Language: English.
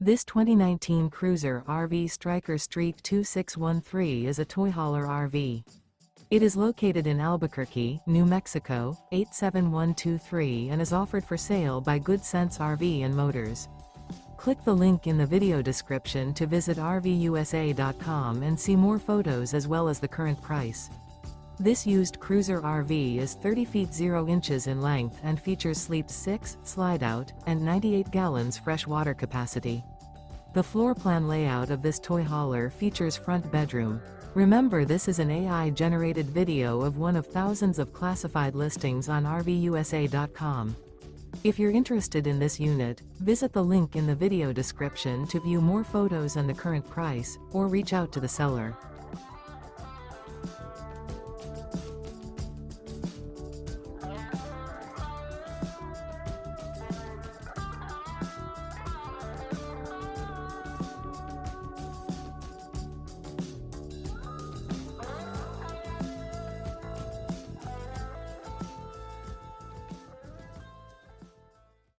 This 2019 Cruiser RV Stryker ST-2613 is a toy hauler RV. It is located in Albuquerque, New Mexico, 87123 and is offered for sale by Good Sense RV and Motors. Click the link in the video description to visit RVUSA.com and see more photos as well as the current price. This used Cruiser RV is 30 feet 0 inches in length and features Sleep 6, Slideout, and 98 gallons fresh water capacity. The floor plan layout of this toy hauler features front bedroom. Remember, this is an AI-generated video of one of thousands of classified listings on RVUSA.com. If you're interested in this unit, visit the link in the video description to view more photos and the current price, or reach out to the seller.